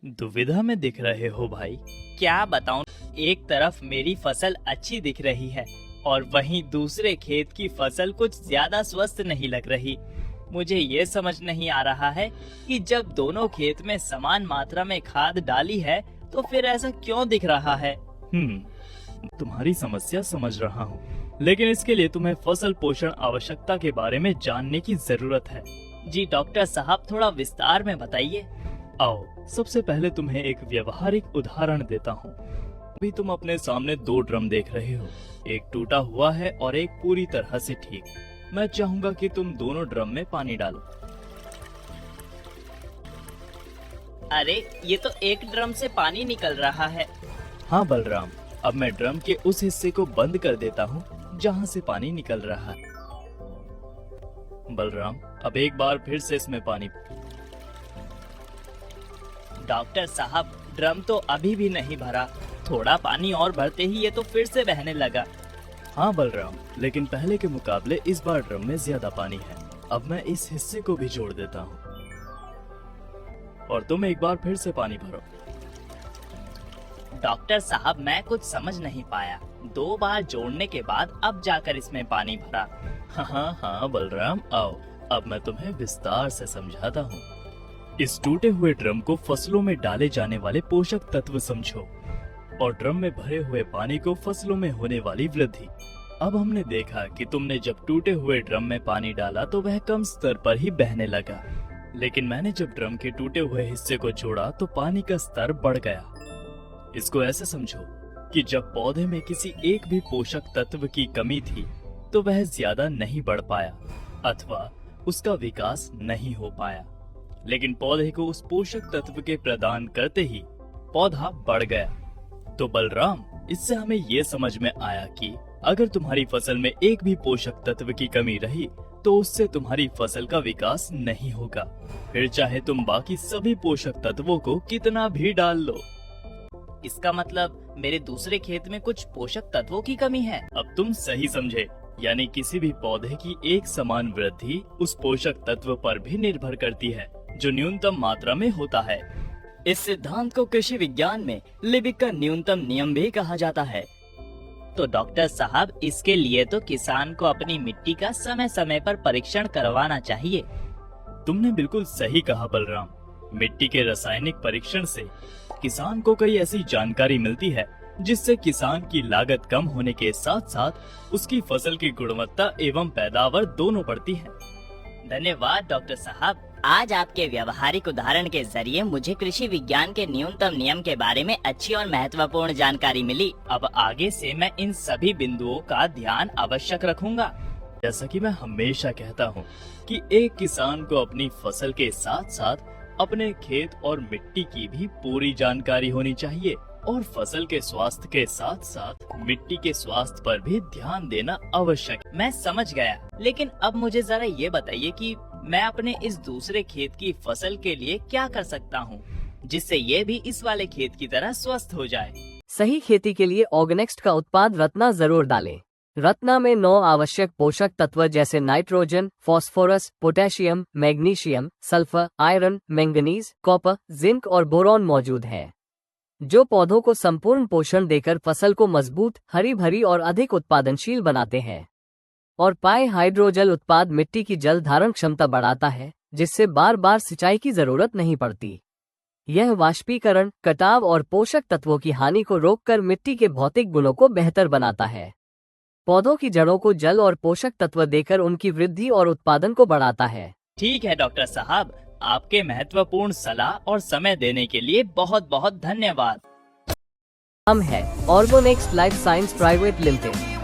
दुविधा में दिख रहे हो भाई। क्या बताऊं, एक तरफ मेरी फसल अच्छी दिख रही है और वहीं दूसरे खेत की फसल कुछ ज्यादा स्वस्थ नहीं लग रही। मुझे ये समझ नहीं आ रहा है कि जब दोनों खेत में समान मात्रा में खाद डाली है तो फिर ऐसा क्यों दिख रहा है। तुम्हारी समस्या समझ रहा हूँ, लेकिन इसके लिए तुम्हें फसल पोषण आवश्यकता के बारे में जानने की जरूरत है। जी डॉक्टर साहब, थोड़ा विस्तार में बताइए। आओ, सबसे पहले तुम्हें एक व्यवहारिक उदाहरण देता हूँ। अभी तुम अपने सामने दो ड्रम देख रहे हो, एक टूटा हुआ है और एक पूरी तरह से ठीक। मैं चाहूंगा कि तुम दोनों ड्रम में पानी डालो। अरे, ये तो एक ड्रम से पानी निकल रहा है। हाँ बलराम, अब मैं ड्रम के उस हिस्से को बंद कर देता हूँ जहाँ से पानी निकल रहा है। बलराम, अब एक बार फिर से इसमें पानी। डॉक्टर साहब, ड्रम तो अभी भी नहीं भरा। थोड़ा पानी और भरते ही ये तो फिर से बहने लगा। हाँ बलराम, लेकिन पहले के मुकाबले इस बार ड्रम में ज्यादा पानी है। अब मैं इस हिस्से को भी जोड़ देता हूँ और तुम एक बार फिर से पानी भरो। डॉक्टर साहब, मैं कुछ समझ नहीं पाया। 2 बार जोड़ने के बाद अब जाकर इसमें पानी भरा। हाँ बलराम, आओ, अब मैं तुम्हें विस्तार से समझाता हूँ। इस टूटे हुए ड्रम को फसलों में डाले जाने वाले पोषक तत्व समझो और ड्रम में भरे हुए पानी को फसलों में होने वाली वृद्धि। अब हमने देखा कि तुमने जब टूटे हुए ड्रम में पानी डाला तो वह कम स्तर पर ही बहने लगा, लेकिन मैंने जब ड्रम के टूटे हुए हिस्से को जोड़ा तो पानी का स्तर बढ़ गया। इसको ऐसे समझो कि जब पौधे में किसी एक भी पोषक तत्व की कमी थी तो वह ज्यादा नहीं बढ़ पाया अथवा उसका विकास नहीं हो पाया, लेकिन पौधे को उस पोषक तत्व के प्रदान करते ही पौधा बढ़ गया। तो बलराम, इससे हमें ये समझ में आया कि अगर तुम्हारी फसल में एक भी पोषक तत्व की कमी रही तो उससे तुम्हारी फसल का विकास नहीं होगा, फिर चाहे तुम बाकी सभी पोषक तत्वों को कितना भी डाल लो। इसका मतलब मेरे दूसरे खेत में कुछ पोषक तत्वों की कमी है। अब तुम सही समझे, यानी किसी भी पौधे की एक समान वृद्धि उस पोषक तत्व पर भी निर्भर करती है जो न्यूनतम मात्रा में होता है। इस सिद्धांत को कृषि विज्ञान में लिबिक का न्यूनतम नियम भी कहा जाता है। तो डॉक्टर साहब, इसके लिए तो किसान को अपनी मिट्टी का समय समय पर परीक्षण करवाना चाहिए। तुमने बिल्कुल सही कहा बलराम। मिट्टी के रासायनिक परीक्षण से किसान को कई ऐसी जानकारी मिलती है जिससे किसान की लागत कम होने के साथ साथ उसकी फसल की गुणवत्ता एवं पैदावार दोनों बढ़ती है। धन्यवाद डॉक्टर साहब। आज आपके व्यवहारिक उदाहरण के जरिए मुझे कृषि विज्ञान के न्यूनतम नियम के बारे में अच्छी और महत्वपूर्ण जानकारी मिली। अब आगे से मैं इन सभी बिंदुओं का ध्यान आवश्यक रखूंगा। जैसा कि मैं हमेशा कहता हूँ कि एक किसान को अपनी फसल के साथ साथ अपने खेत और मिट्टी की भी पूरी जानकारी होनी चाहिए और फसल के स्वास्थ्य के साथ साथ मिट्टी के स्वास्थ्य पर भी ध्यान देना आवश्यक है। मैं समझ गया, लेकिन अब मुझे जरा ये बताइए कि मैं अपने इस दूसरे खेत की फसल के लिए क्या कर सकता हूँ जिससे ये भी इस वाले खेत की तरह स्वस्थ हो जाए। सही खेती के लिए ऑर्गेनेक्स्ट का उत्पाद रत्ना जरूर डालें। रत्ना में 9 आवश्यक पोषक तत्व जैसे nitrogen, phosphorus, potassium, magnesium, sulphur, iron, manganese, copper, zinc और बोरॉन मौजूद है, जो पौधों को संपूर्ण पोषण देकर फसल को मजबूत, हरी भरी और अधिक उत्पादनशील बनाते हैं। और पाए हाइड्रोजल उत्पाद मिट्टी की जल धारण क्षमता बढ़ाता है, जिससे बार बार सिंचाई की जरूरत नहीं पड़ती। यह वाष्पीकरण, कटाव और पोषक तत्वों की हानि को रोककर मिट्टी के भौतिक गुणों को बेहतर बनाता है। पौधों की जड़ों को जल और पोषक तत्व देकर उनकी वृद्धि और उत्पादन को बढ़ाता है। ठीक है डॉक्टर साहब, आपके महत्वपूर्ण सलाह और समय देने के लिए बहुत बहुत धन्यवाद। हम है ऑर्गेनेक्स लाइफ साइंस प्राइवेट लिमिटेड।